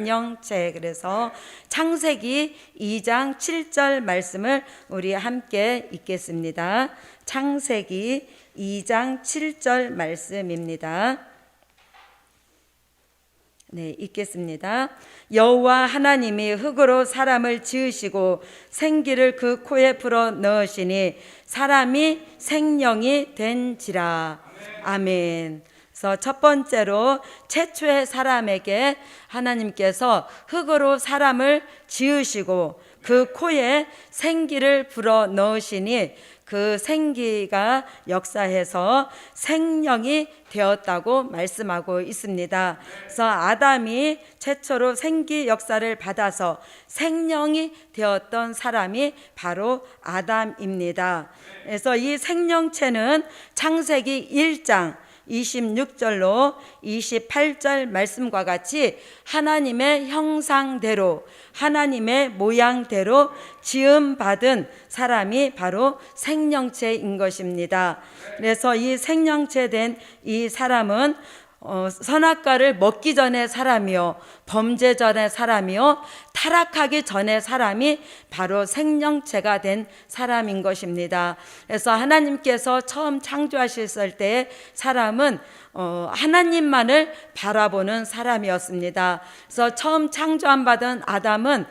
생명체. 그래서 창세기 2장 7절 말씀을 우리 함께 읽겠습니다. 창세기 2장 7절 말씀입니다. 네, 읽겠습니다. 여호와 하나님이 흙으로 사람을 지으시고 생기를 그 코에 불어 넣으시니 사람이 생명이 된지라. 아멘. 그래서 첫 번째로 최초의 사람에게 하나님께서 흙으로 사람을 지으시고 그 코에 생기를 불어 넣으시니 그 생기가 역사해서 생명이 되었다고 말씀하고 있습니다. 그래서 아담이 최초로 생기 역사를 받아서 생명이 되었던 사람이 바로 아담입니다. 그래서 이 생명체는 창세기 1장 26절로 28절 말씀과 같이 하나님의 형상대로 하나님의 모양대로 지음받은 사람이 바로 생명체인 것입니다. 그래서 이 생명체된 이 사람은 선악과를 먹기 전의 사람이요, 범죄 전의 사람이요, 타락하기 전의 사람이 바로 생명체가 된 사람인 것입니다. 그래서 하나님께서 처음 창조하셨을 때 사람은 하나님만을 바라보는 사람이었습니다. 그래서 처음 창조함 받은 아담은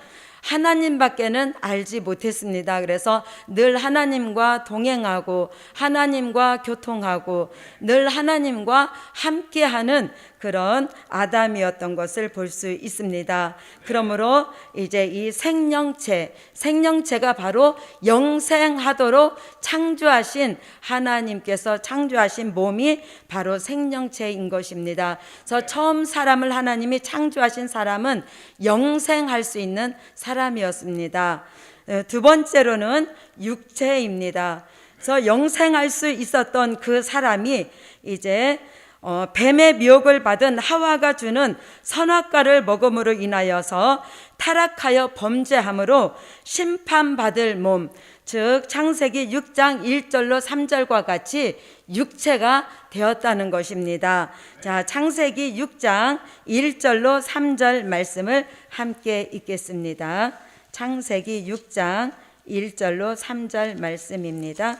하나님밖에는 알지 못했습니다. 그래서 늘 하나님과 동행하고 하나님과 교통하고 늘 하나님과 함께하는 그런 아담이었던 것을 볼 수 있습니다. 그러므로 이제 이 생명체가 바로 영생하도록 창조하신 하나님께서 창조하신 몸이 바로 생명체인 것입니다. 그래서 처음 사람을 하나님이 창조하신 사람은 영생할 수 있는 사람이었습니다. 두 번째로는 육체입니다. 그래서 영생할 수 있었던 그 사람이 이제 뱀의 미혹을 받은 하와가 주는 선악과를 먹음으로 인하여서 타락하여 범죄함으로 심판받을 몸, 즉 창세기 6장 1절로 3절과 같이 육체가 되었다는 것입니다. 자, 창세기 6장 1절로 3절 말씀을 함께 읽겠습니다. 창세기 6장 1절로 3절 말씀입니다.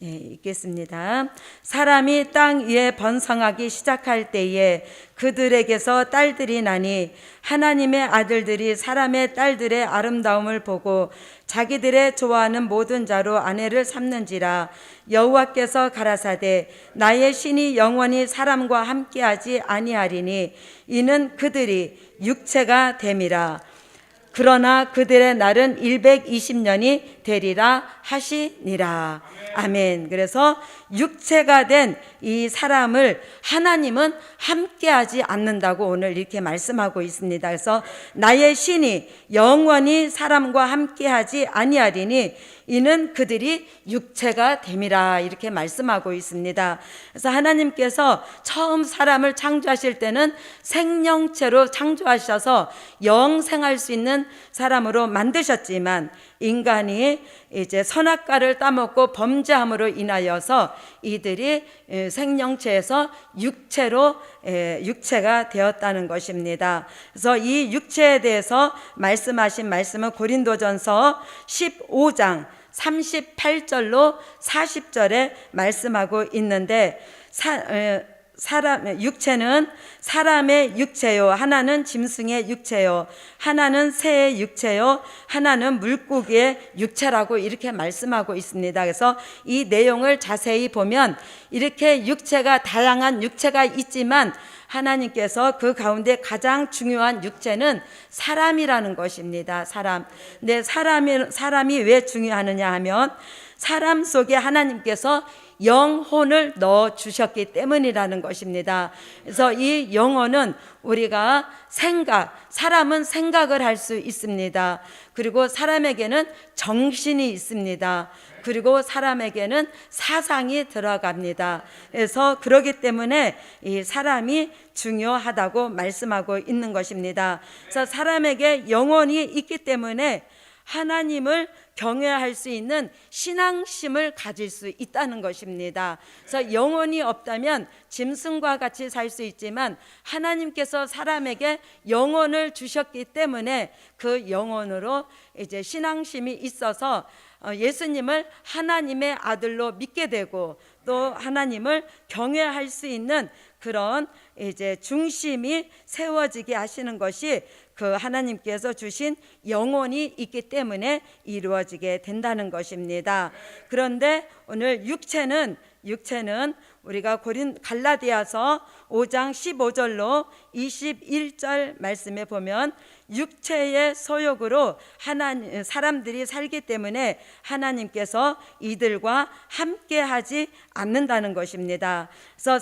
네, 읽겠습니다. 사람이 땅 위에 번성하기 시작할 때에 그들에게서 딸들이 나니 하나님의 아들들이 사람의 딸들의 아름다움을 보고 자기들의 좋아하는 모든 자로 아내를 삼는지라. 여호와께서 가라사대 나의 신이 영원히 사람과 함께하지 아니하리니 이는 그들이 육체가 됨이라. 그러나 그들의 날은 120년이 되리라 하시니라. 아멘. 그래서 육체가 된 이 사람을 하나님은 함께하지 않는다고 오늘 이렇게 말씀하고 있습니다. 그래서 나의 신이 영원히 사람과 함께하지 아니하리니 이는 그들이 육체가 됨이라 이렇게 말씀하고 있습니다. 그래서 하나님께서 처음 사람을 창조하실 때는 생명체로 창조하셔서 영생할 수 있는 사람으로 만드셨지만 인간이 이제 선악과를 따먹고 범죄함으로 인하여서 이들이 생명체에서 육체가 되었다는 것입니다. 그래서 이 육체에 대해서 말씀하신 말씀은 고린도전서 15장 38절로 40절에 말씀하고 있는데 육체는 사람의 육체요, 하나는 짐승의 육체요, 하나는 새의 육체요, 하나는 물고기의 육체라고 이렇게 말씀하고 있습니다. 그래서 이 내용을 자세히 보면 이렇게 육체가 다양한 육체가 있지만 하나님께서 그 가운데 가장 중요한 육체는 사람이라는 것입니다. 사람. 근데 사람이 왜 중요하느냐 하면 사람 속에 하나님께서 영혼을 넣어 주셨기 때문이라는 것입니다. 그래서 이 영혼은 우리가 사람은 생각을 할 수 있습니다. 그리고 사람에게는 정신이 있습니다. 그리고 사람에게는 사상이 들어갑니다. 그래서 그렇기 때문에 이 사람이 중요하다고 말씀하고 있는 것입니다. 그래서 사람에게 영혼이 있기 때문에 하나님을 경외할 수 있는 신앙심을 가질 수 있다는 것입니다. 그래서 영혼이 없다면 짐승과 같이 살 수 있지만 하나님께서 사람에게 영혼을 주셨기 때문에 그 영혼으로 이제 신앙심이 있어서 예수님을 하나님의 아들로 믿게 되고 또 하나님을 경외할 수 있는 그런 이제 중심이 세워지게 하시는 것이 그 하나님께서 주신 영혼이 있기 때문에 이루어지게 된다는 것입니다. 그런데 오늘 육체는 우리가 갈라디아서 5장 15절로 21절 말씀에 보면 육체의 소욕으로 사람들이 살기 때문에 하나님께서 이들과 함께하지 않는다는 것입니다. 그래서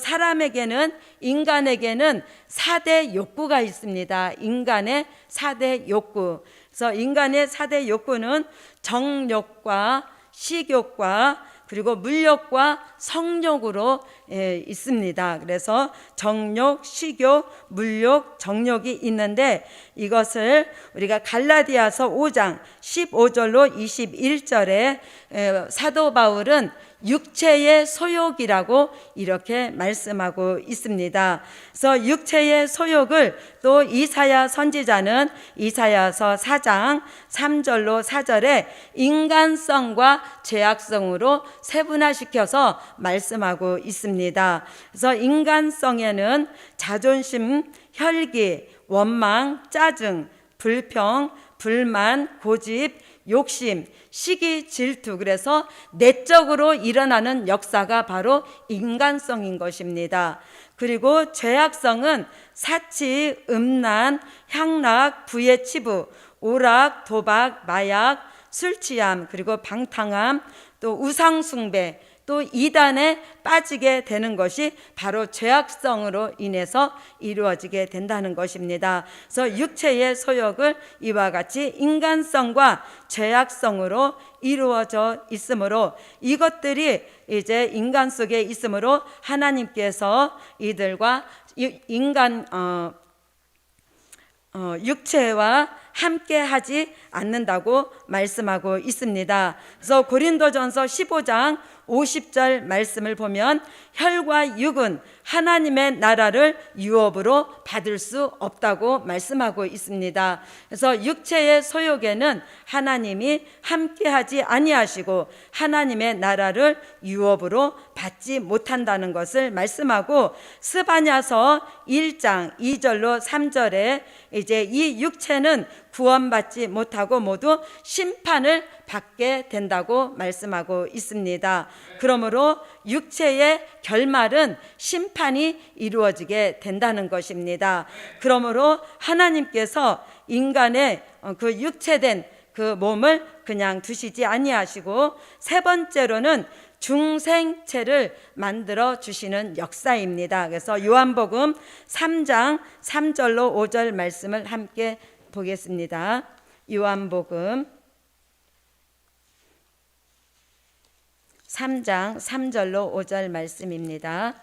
인간에게는 4대 욕구가 있습니다. 인간의 4대 욕구. 그래서 인간의 4대 욕구는 정욕과 식욕과 그리고 물욕과 성욕으로 있습니다. 그래서 정욕, 식욕, 물욕, 정욕이 있는데 이것을 우리가 갈라디아서 5장 15절로 21절에 사도 바울은 육체의 소욕이라고 이렇게 말씀하고 있습니다. 그래서 육체의 소욕을 또 이사야 선지자는 이사야서 4장 3절로 4절에 인간성과 죄악성으로 세분화시켜서 말씀하고 있습니다. 그래서 인간성에는 자존심, 혈기, 원망, 짜증, 불평, 불만, 고집, 욕심, 시기, 질투, 그래서 내적으로 일어나는 역사가 바로 인간성인 것입니다. 그리고 죄악성은 사치, 음란, 향락, 부의 치부, 오락, 도박, 마약, 술 취함, 그리고 방탕함, 또 우상숭배, 또 이단에 빠지게 되는 것이 바로 죄악성으로 인해서 이루어지게 된다는 것입니다. 그래서 육체의 소욕을 이와 같이 인간성과 죄악성으로 이루어져 있으므로 이것들이 이제 인간 속에 있으므로 하나님께서 이들과 육체와 함께 하지 않는다고 말씀하고 있습니다. 그래서 고린도전서 15장 50절 말씀을 보면 혈과 육은 하나님의 나라를 유업으로 받을 수 없다고 말씀하고 있습니다. 그래서 육체의 소욕에는 하나님이 함께하지 아니하시고 하나님의 나라를 유업으로 받지 못한다는 것을 말씀하고 스바냐서 1장 2절로 3절에 이제 이 육체는 구원받지 못하고 모두 심판을 받게 된다고 말씀하고 있습니다. 그러므로 육체의 결말은 심판이 이루어지게 된다는 것입니다. 그러므로 하나님께서 인간의 그 육체된 그 몸을 그냥 두시지 아니하시고 세 번째로는 중생체를 만들어 주시는 역사입니다. 그래서 요한복음 3장 3절로 5절 말씀을 함께 보겠습니다. 요한복음 3장 3절로 5절 말씀입니다.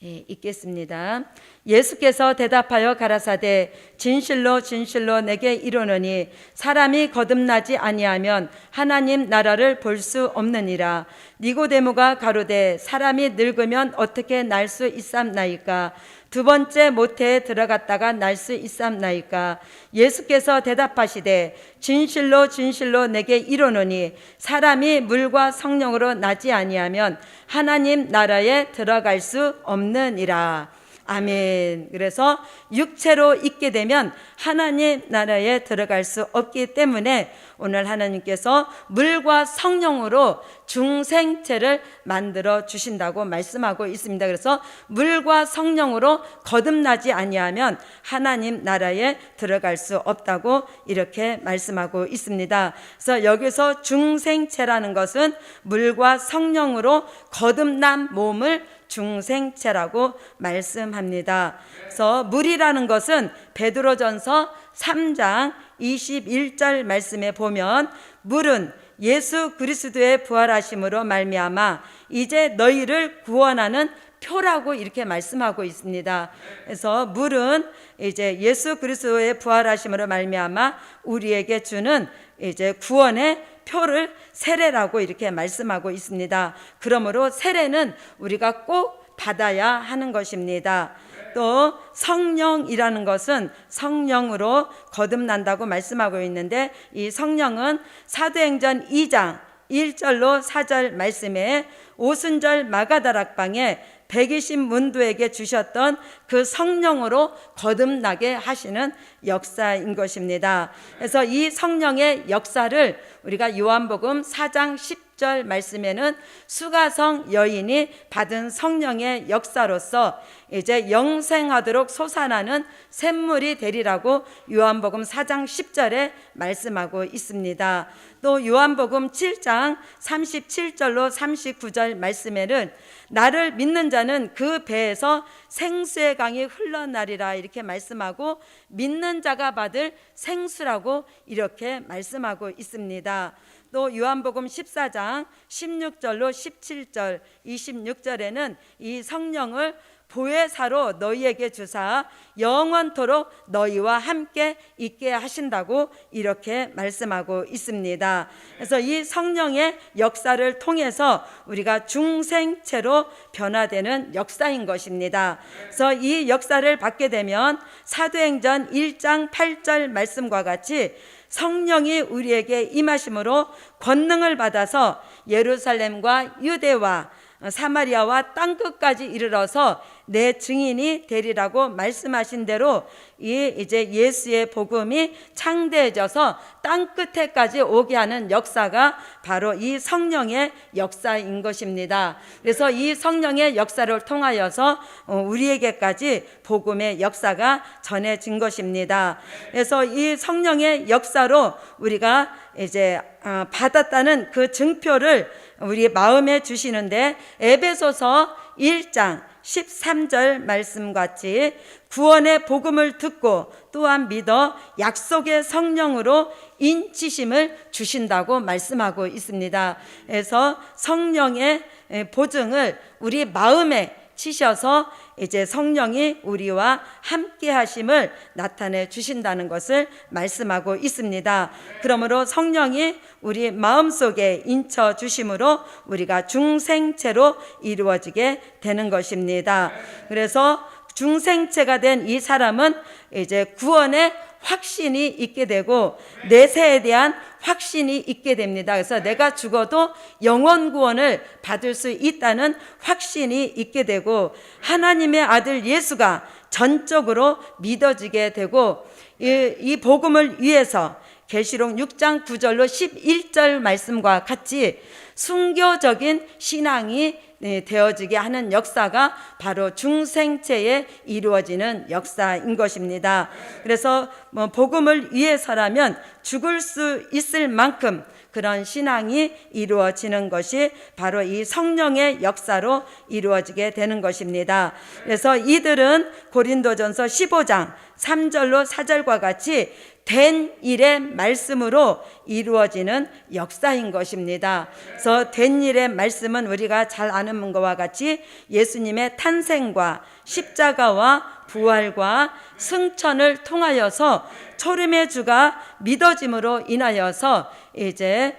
읽겠습니다. 예수께서 대답하여 가라사대 진실로 진실로 내게 이르노니 사람이 거듭나지 아니하면 하나님 나라를 볼 수 없느니라. 니고데모가 가로되 사람이 늙으면 어떻게 날 수 있삼나이까? 두 번째 모태에 들어갔다가 날 수 있삼나이까? 예수께서 대답하시되 진실로 진실로 내게 이르노니 사람이 물과 성령으로 나지 아니하면 하나님 나라에 들어갈 수 없느니라. 아멘. 그래서 육체로 있게 되면 하나님 나라에 들어갈 수 없기 때문에 오늘 하나님께서 물과 성령으로 중생체를 만들어 주신다고 말씀하고 있습니다. 그래서 물과 성령으로 거듭나지 아니하면 하나님 나라에 들어갈 수 없다고 이렇게 말씀하고 있습니다. 그래서 여기서 중생체라는 것은 물과 성령으로 거듭난 몸을 중생체라고 말씀합니다. 그래서 물이라는 것은 베드로전서 3장 21절 말씀에 보면 물은 예수 그리스도의 부활하심으로 말미암아 이제 너희를 구원하는 표라고 이렇게 말씀하고 있습니다. 그래서 물은 이제 예수 그리스도의 부활하심으로 말미암아 우리에게 주는 이제 구원의 표를 세례라고 이렇게 말씀하고 있습니다. 그러므로 세례는 우리가 꼭 받아야 하는 것입니다. 또 성령이라는 것은 성령으로 거듭난다고 말씀하고 있는데, 이 성령은 사도행전 2장 1절로 4절 말씀에 오순절 마가다락방에 120 문도에게 주셨던 그 성령으로 거듭나게 하시는 역사인 것입니다. 그래서 이 성령의 역사를 우리가 요한복음 4장 10절 말씀에는 수가성 여인이 받은 성령의 역사로서 이제 영생하도록 솟아나는 샘물이 되리라고 요한복음 4장 10절에 말씀하고 있습니다. 또 요한복음 7장 37절로 39절 말씀에는 나를 믿는 자는 그 배에서 생수의 강이 흘러나리라 이렇게 말씀하고, 믿는 자가 받을 생수라고 이렇게 말씀하고 있습니다. 또 요한복음 14장 16절로 17절 26절에는 이 성령을 보혜사로 너희에게 주사 영원토록 너희와 함께 있게 하신다고 이렇게 말씀하고 있습니다. 그래서 이 성령의 역사를 통해서 우리가 중생체로 변화되는 역사인 것입니다. 그래서 이 역사를 받게 되면 사도행전 1장 8절 말씀과 같이 성령이 우리에게 임하심으로 권능을 받아서 예루살렘과 유대와 사마리아와 땅끝까지 이르러서 내 증인이 되리라고 말씀하신 대로 이제 예수의 복음이 창대해져서 땅끝에까지 오게 하는 역사가 바로 이 성령의 역사인 것입니다. 그래서 이 성령의 역사를 통하여서 우리에게까지 복음의 역사가 전해진 것입니다. 그래서 이 성령의 역사로 우리가 이제 받았다는 그 증표를 우리 마음에 주시는데, 에베소서 1장 13절 말씀같이 구원의 복음을 듣고 또한 믿어 약속의 성령으로 인치심을 주신다고 말씀하고 있습니다. 그래서 성령의 보증을 우리 마음에 치셔서 이제 성령이 우리와 함께 하심을 나타내 주신다는 것을 말씀하고 있습니다. 그러므로 성령이 우리 마음속에 인쳐 주심으로 우리가 중생체로 이루어지게 되는 것입니다. 그래서 중생체가 된 이 사람은 이제 구원의 확신이 있게 되고 내세에 대한 확신이 있게 됩니다. 그래서 내가 죽어도 영원 구원을 받을 수 있다는 확신이 있게 되고, 하나님의 아들 예수가 전적으로 믿어지게 되고, 이 복음을 위해서 계시록 6장 9절로 11절 말씀과 같이 순교적인 신앙이 되어지게 하는 역사가 바로 중생체에 이루어지는 역사인 것입니다. 그래서 복음을 위해서라면 죽을 수 있을 만큼 그런 신앙이 이루어지는 것이 바로 이 성령의 역사로 이루어지게 되는 것입니다. 그래서 이들은 고린도전서 15장 3절로 4절과 같이 된 일의 말씀으로 이루어지는 역사인 것입니다. 그래서 된 일의 말씀은 우리가 잘 아는 것과 같이 예수님의 탄생과 십자가와 부활과 승천을 통하여서 초림의 주가 믿어짐으로 인하여서 이제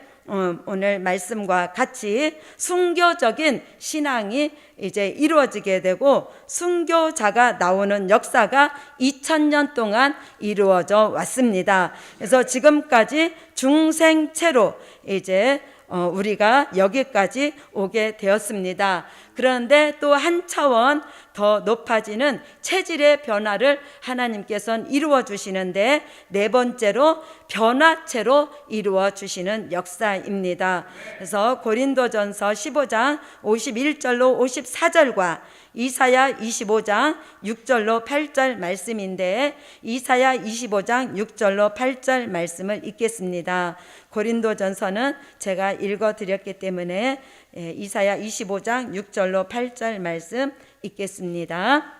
오늘 말씀과 같이 순교적인 신앙이 이제 이루어지게 되고, 순교자가 나오는 역사가 2000년 동안 이루어져 왔습니다. 그래서 지금까지 중생체로 이제 우리가 여기까지 오게 되었습니다. 그런데 또 한 차원 더 높아지는 체질의 변화를 하나님께서는 이루어 주시는데, 네 번째로 변화체로 이루어 주시는 역사입니다. 그래서 고린도전서 15장 51절로 54절과 이사야 25장 6절로 8절 말씀인데, 이사야 25장 6절로 8절 말씀을 읽겠습니다. 고린도전서는 제가 읽어드렸기 때문에 이사야 25장 6절로 8절 말씀 읽겠습니다.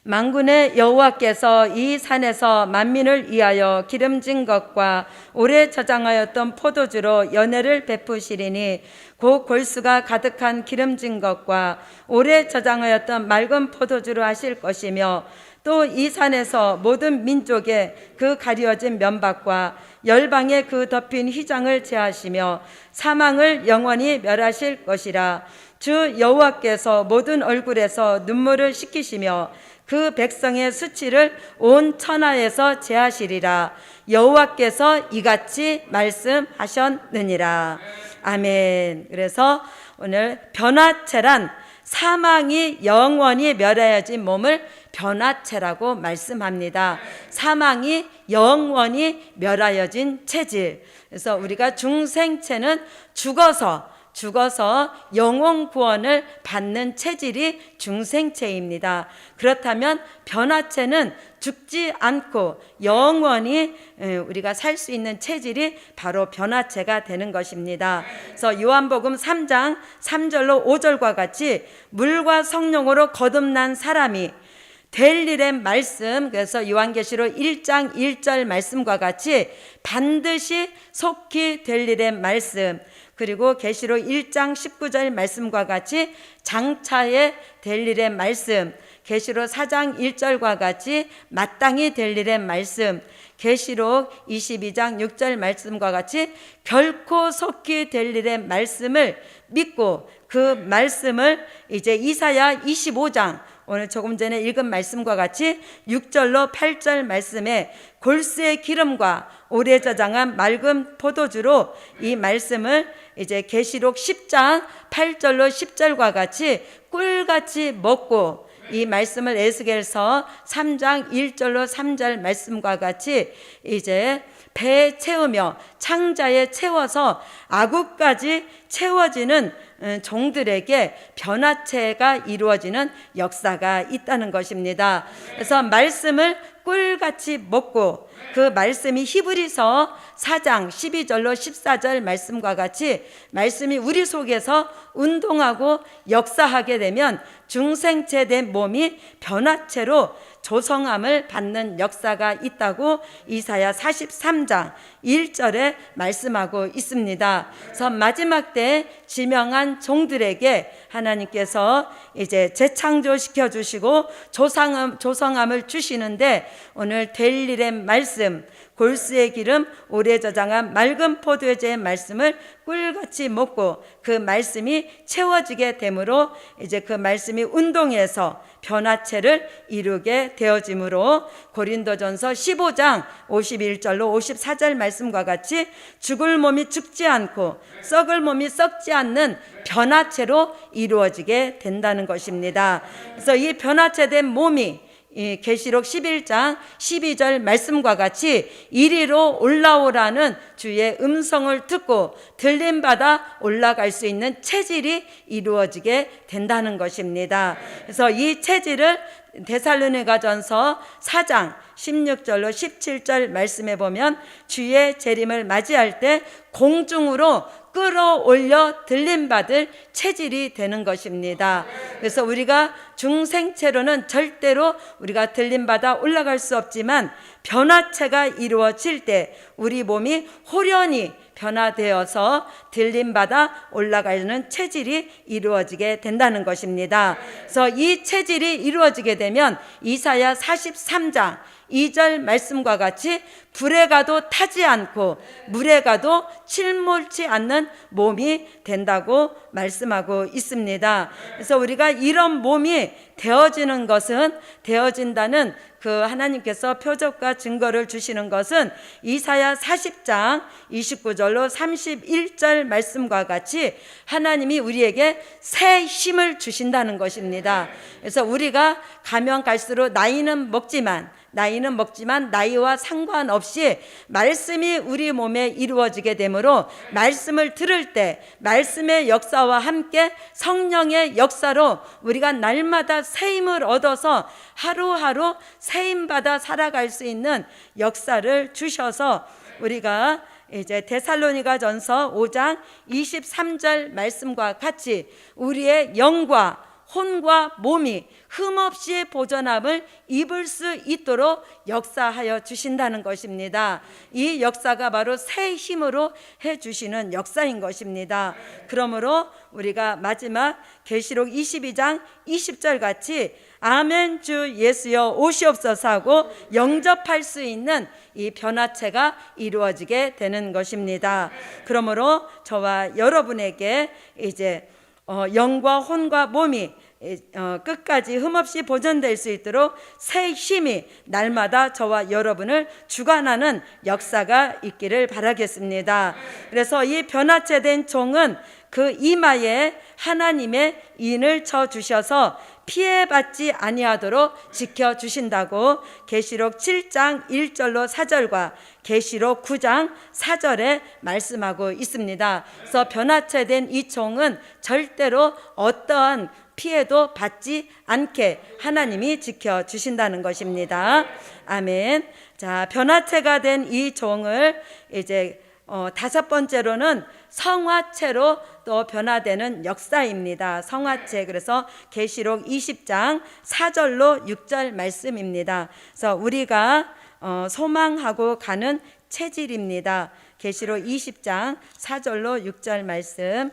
만군의 여호와께서 이 산에서 만민을 위하여 기름진 것과 오래 저장하였던 포도주로 연회를 베푸시리니 곧 골수가 가득한 기름진 것과 오래 저장하였던 맑은 포도주로 하실 것이며 또 이 산에서 모든 민족의 그 가리워진 면박과 열방의 그 덮인 휘장을 제하시며 사망을 영원히 멸하실 것이라. 주 여호와께서 모든 얼굴에서 눈물을 씻기시며 그 백성의 수치를 온 천하에서 제하시리라. 여호와께서 이같이 말씀하셨느니라. 아멘. 그래서 오늘 변화체란 사망이 영원히 멸하여진 몸을 변화체라고 말씀합니다. 사망이 영원히 멸하여진 체질. 그래서 우리가 중생체는 죽어서 영혼 구원을 받는 체질이 중생체입니다. 그렇다면 변화체는 죽지 않고 영원히 우리가 살 수 있는 체질이 바로 변화체가 되는 것입니다. 그래서 요한복음 3장 3절로 5절과 같이 물과 성령으로 거듭난 사람이 될 일의 말씀, 그래서 요한계시록 1장 1절 말씀과 같이 반드시 속히 될 일의 말씀, 그리고 계시록 1장 19절 말씀과 같이 장차에 될 일의 말씀, 계시록 4장 1절과 같이 마땅히 될 일의 말씀, 계시록 22장 6절 말씀과 같이 결코 속히 될 일의 말씀을 믿고 그 말씀을 이제 이사야 25장 오늘 조금 전에 읽은 말씀과 같이 6절로 8절 말씀에 골수의 기름과 오래 저장한 맑은 포도주로 이 말씀을 이제 계시록 10장 8절로 10절과 같이 꿀같이 먹고 이 말씀을 에스겔서 3장 1절로 3절 말씀과 같이 이제 배에 채우며 창자에 채워서 아구까지 채워지는 종들에게 변화체가 이루어지는 역사가 있다는 것입니다. 그래서 말씀을 꿀같이 먹고 그 말씀이 히브리서 4장 12절로 14절 말씀과 같이 말씀이 우리 속에서 운동하고 역사하게 되면 중생체 된 몸이 변화체로 조성함을 받는 역사가 있다고 이사야 43장 1절에 말씀하고 있습니다. 그래서 마지막 때 지명한 종들에게 하나님께서 이제 재창조시켜 주시고 조성함을 주시는데 오늘 될 일의 말씀, 골수의 기름, 오래 저장한 맑은 포도주의 말씀을 꿀같이 먹고 그 말씀이 채워지게 되므로 이제 그 말씀이 운동해서 변화체를 이루게 되어지므로 고린도전서 15장 51절로 54절 말씀과 같이 죽을 몸이 죽지 않고 썩을 몸이 썩지 않는 변화체로 이루어지게 된다는 것입니다. 그래서 이 변화체된 몸이 이 계시록 11장 12절 말씀과 같이 이리로 올라오라는 주의 음성을 듣고 들림받아 올라갈 수 있는 체질이 이루어지게 된다는 것입니다. 그래서 이 체질을 데살로니가전서 4장 16절로 17절 말씀에 보면 주의 재림을 맞이할 때 공중으로 끌어올려 들림받을 체질이 되는 것입니다. 그래서 우리가 중생체로는 절대로 우리가 들림받아 올라갈 수 없지만 변화체가 이루어질 때 우리 몸이 호련히 변화되어서 들림받아 올라가는 체질이 이루어지게 된다는 것입니다. 그래서 이 체질이 이루어지게 되면 이사야 43장 2절 말씀과 같이 불에 가도 타지 않고 물에 가도 침몰치 않는 몸이 된다고 말씀하고 있습니다. 그래서 우리가 이런 몸이 되어지는 것은 되어진다는 그 하나님께서 표적과 증거를 주시는 것은 이사야 40장 29절로 31절 말씀과 같이 하나님이 우리에게 새 힘을 주신다는 것입니다. 그래서 우리가 가면 갈수록 나이는 먹지만 나이와 상관없이 말씀이 우리 몸에 이루어지게 되므로 말씀을 들을 때 말씀의 역사와 함께 성령의 역사로 우리가 날마다 새 힘을 얻어서 하루하루 새 힘받아 살아갈 수 있는 역사를 주셔서 우리가 이제 데살로니가전서 5장 23절 말씀과 같이 우리의 영과 혼과 몸이 흠없이 보존함을 입을 수 있도록 역사하여 주신다는 것입니다. 이 역사가 바로 새 힘으로 해주시는 역사인 것입니다. 그러므로 우리가 마지막 계시록 22장 20절 같이 아멘 주 예수여 오시옵소서 하고 영접할 수 있는 이 변화체가 이루어지게 되는 것입니다. 그러므로 저와 여러분에게 이제 영과 혼과 몸이 끝까지 흠없이 보존될 수 있도록 새 힘이 날마다 저와 여러분을 주관하는 역사가 있기를 바라겠습니다. 그래서 이 변화체된 종은 그 이마에 하나님의 인을 쳐 주셔서 피해받지 아니하도록 지켜주신다고 계시록 7장 1절로 4절과 계시록 9장 4절에 말씀하고 있습니다. 그래서 변화체된 이 종은 절대로 어떠한 피해도 받지 않게 하나님이 지켜주신다는 것입니다. 아멘. 자, 변화체가 된 이 종을 이제 다섯 번째로는 성화체로 또 변화되는 역사입니다. 성화체. 그래서 계시록 20장 4절로 6절 말씀입니다. 그래서 우리가 소망하고 가는 체질입니다. 계시록 20장 4절로 6절 말씀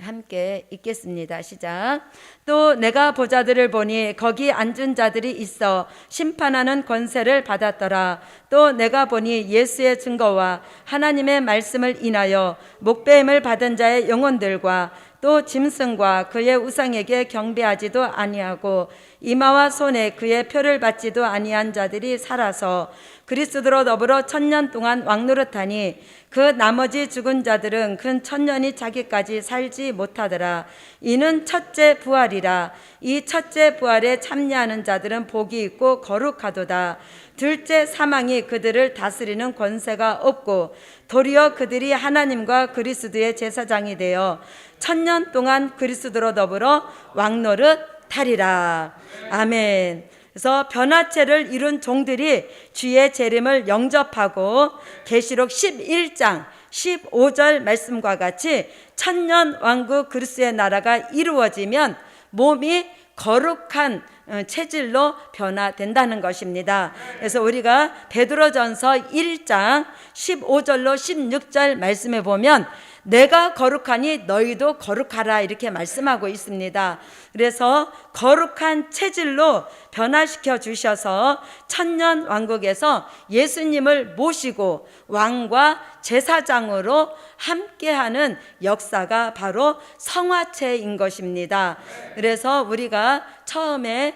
함께 읽겠습니다. 시작. 또 내가 보자들을 보니 거기 앉은 자들이 있어 심판하는 권세를 받았더라. 또 내가 보니 예수의 증거와 하나님의 말씀을 인하여 목배임을 받은 자의 영혼들과 또 짐승과 그의 우상에게 경배하지도 아니하고 이마와 손에 그의 표를 받지도 아니한 자들이 살아서 그리스도로 더불어 1000년 동안 왕노릇하니 그 나머지 죽은 자들은 근 1000년이 자기까지 살지 못하더라. 이는 첫째 부활이라. 이 첫째 부활에 참여하는 자들은 복이 있고 거룩하도다. 둘째 사망이 그들을 다스리는 권세가 없고 도리어 그들이 하나님과 그리스도의 제사장이 되어 1000년 동안 그리스도로 더불어 왕노릇하리라. 아멘. 그래서 변화체를 이룬 종들이 주의 재림을 영접하고 계시록 11장 15절 말씀과 같이 1000년 왕국 그리스도의 나라가 이루어지면 몸이 거룩한 체질로 변화된다는 것입니다. 그래서 우리가 베드로전서 1장 15절로 16절 말씀에 보면 내가 거룩하니 너희도 거룩하라 이렇게 말씀하고 있습니다. 그래서 거룩한 체질로 변화시켜 주셔서 1000년 왕국에서 예수님을 모시고 왕과 제사장으로 함께하는 역사가 바로 성화체인 것입니다. 그래서 우리가 처음에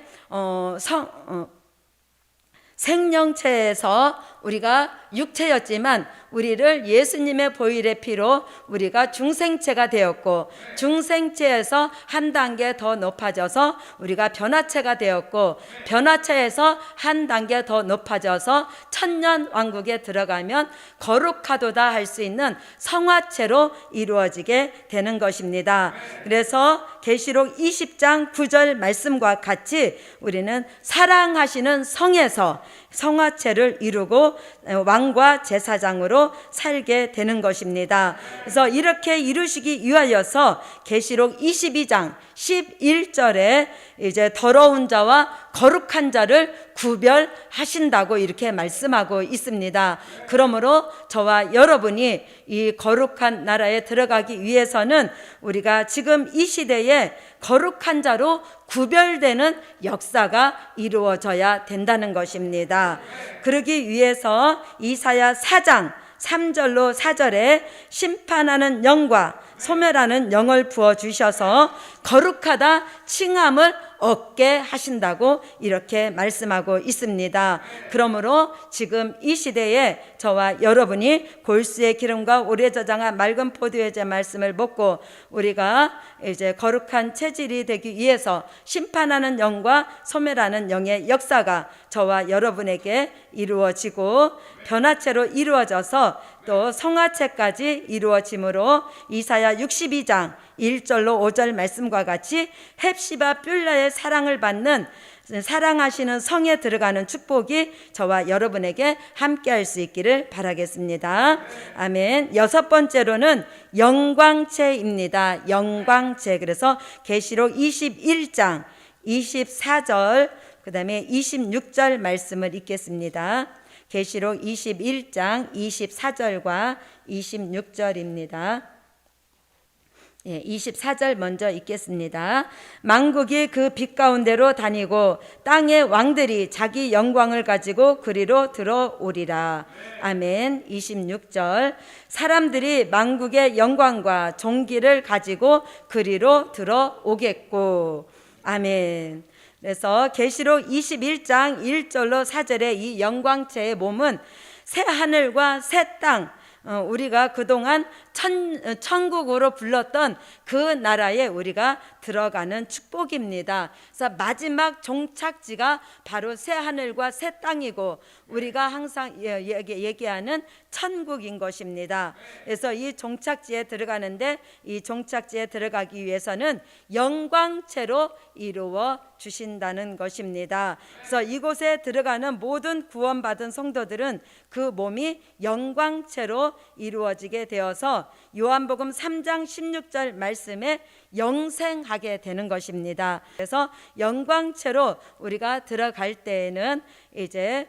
생명체에서 우리가 육체였지만 우리를 예수님의 보혈의 피로 우리가 중생체가 되었고 중생체에서 한 단계 더 높아져서 우리가 변화체가 되었고 변화체에서 한 단계 더 높아져서 1000년 왕국에 들어가면 거룩하도다 할 수 있는 성화체로 이루어지게 되는 것입니다. 그래서 계시록 20장 9절 말씀과 같이 우리는 사랑하시는 성에서 성화체를 이루고 왕과 제사장으로 살게 되는 것입니다. 그래서 이렇게 이루시기 위하여서 계시록 22장 11절에 이제 더러운 자와 거룩한 자를 구별하신다고 이렇게 말씀하고 있습니다. 그러므로 저와 여러분이 이 거룩한 나라에 들어가기 위해서는 우리가 지금 이 시대에 거룩한 자로 구별되는 역사가 이루어져야 된다는 것입니다. 그러기 위해서 이사야 4장 3절로 4절에 심판하는 영과 소멸하는 영을 부어주셔서 거룩하다 칭함을 얻게 하신다고 이렇게 말씀하고 있습니다. 그러므로 지금 이 시대에 저와 여러분이 골수의 기름과 오래 저장한 맑은 포도주의 말씀을 먹고 우리가 이제 거룩한 체질이 되기 위해서 심판하는 영과 소멸하는 영의 역사가 저와 여러분에게 이루어지고 변화체로 이루어져서 또 성화체까지 이루어지므로 이사야 62장 1절로 5절 말씀과 같이 헵시바 뷸라의 사랑을 받는 사랑하시는 성에 들어가는 축복이 저와 여러분에게 함께할 수 있기를 바라겠습니다. 아멘. 여섯 번째로는 영광체입니다. 영광체. 그래서 계시록 21장 24절 그 다음에 26절 말씀을 읽겠습니다. 계시록 21장 24절과 26절입니다. 24절 먼저 읽겠습니다. 만국이 그 빛 가운데로 다니고 땅의 왕들이 자기 영광을 가지고 그리로 들어오리라. 아멘. 26절 사람들이 만국의 영광과 존귀를 가지고 그리로 들어오겠고. 아멘. 그래서 계시록 21장 1절로 4절의 이 영광체의 몸은 새 하늘과 새 땅, 우리가 그동안 천국으로 불렀던 그 나라에 우리가 들어가는 축복입니다. 그래서 마지막 종착지가 바로 새 하늘과 새 땅이고 우리가 항상 얘기하는 천국인 것입니다. 그래서 이 종착지에 들어가는데 이 종착지에 들어가기 위해서는 영광체로 이루어 주신다는 것입니다. 그래서 이곳에 들어가는 모든 구원받은 성도들은 그 몸이 영광체로 이루어지게 되어서 요한복음 3장 16절 말씀에 영생하게 되는 것입니다. 그래서 영광체로 우리가 들어갈 때에는 이제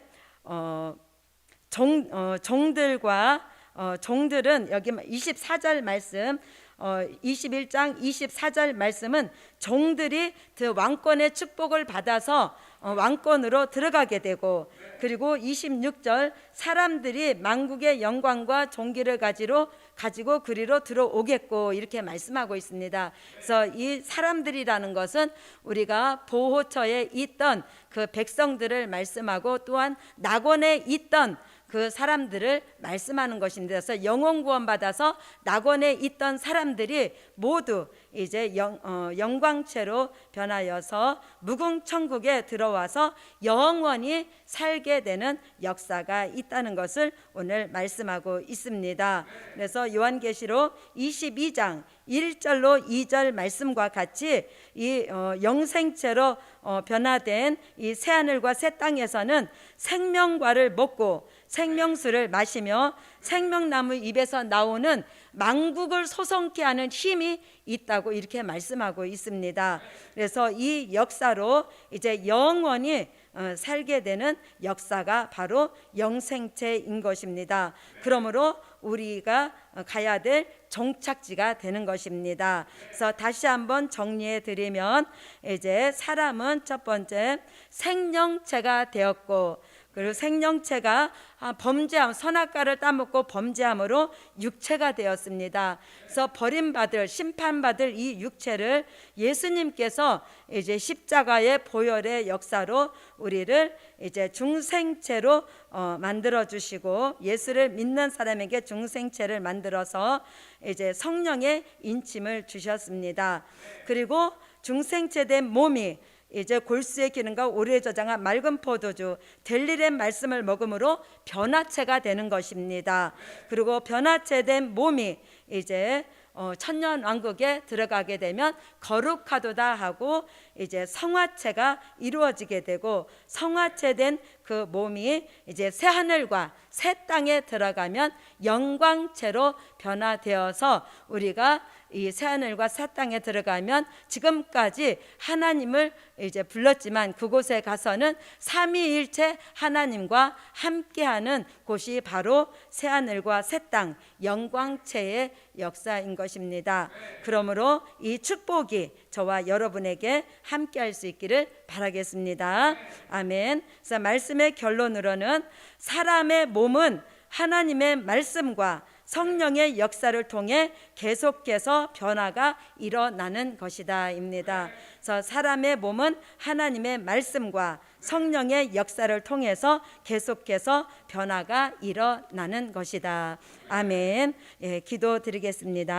종들은 여기 24절 말씀 21장 24절 말씀은 종들이 그 왕권의 축복을 받아서 왕권으로 들어가게 되고 그리고 26절 사람들이 만국의 영광과 존귀를 가지고 그리로 들어오겠고 이렇게 말씀하고 있습니다. 그래서 이 사람들이라는 것은 우리가 보호처에 있던 그 백성들을 말씀하고 또한 낙원에 있던 그 사람들을 말씀하는 것인데 그래서 영혼 구원 받아서 낙원에 있던 사람들이 모두 이제 영광체로 변하여서 무궁천국에 들어와서 영원히 살게 되는 역사가 있다는 것을 오늘 말씀하고 있습니다. 그래서 요한계시록 22장 1절로 2절 말씀과 같이 이 영생체로 변화된 이 새하늘과 새 땅에서는 생명과를 먹고 생명수를 마시며 생명나무 입에서 나오는 만국을 소성케 하는 힘이 있다고 이렇게 말씀하고 있습니다. 그래서 이 역사로 이제 영원히 살게 되는 역사가 바로 영생체인 것입니다. 그러므로 우리가 가야 될 종착지가 되는 것입니다. 그래서 다시 한번 정리해 드리면 이제 사람은 첫 번째 생명체가 되었고 그리고 생명체가 범죄함 선악과를 따먹고 범죄함으로 육체가 되었습니다. 그래서 버림받을 심판받을 이 육체를 예수님께서 이제 십자가의 보혈의 역사로 우리를 이제 중생체로 만들어 주시고 예수를 믿는 사람에게 중생체를 만들어서 이제 성령의 인침을 주셨습니다. 그리고 중생체된 몸이 이제 골수의 기능과 오래 저장한 맑은 포도주 델리렘 말씀을 먹음으로 변화체가 되는 것입니다. 그리고 변화체된 몸이 이제 천년 왕국에 들어가게 되면 거룩하도다 하고 이제 성화체가 이루어지게 되고 성화체된 그 몸이 이제 새 하늘과 새 땅에 들어가면 영광체로 변화되어서 우리가 이 새 하늘과 새 땅에 들어가면 지금까지 하나님을 이제 불렀지만 그곳에 가서는 삼위일체 하나님과 함께하는 곳이 바로 새 하늘과 새 땅 영광체의 역사인 것입니다. 그러므로 이 축복이 저와 여러분에게 함께할 수 있기를 바라겠습니다. 아멘. 그래서 말씀의 결론으로는 사람의 몸은 하나님의 말씀과 성령의 역사를 통해 계속해서 변화가 일어나는 것이다입니다. 그래서 사람의 몸은 하나님의 말씀과 성령의 역사를 통해서 계속해서 변화가 일어나는 것이다. 아멘. 기도드리겠습니다.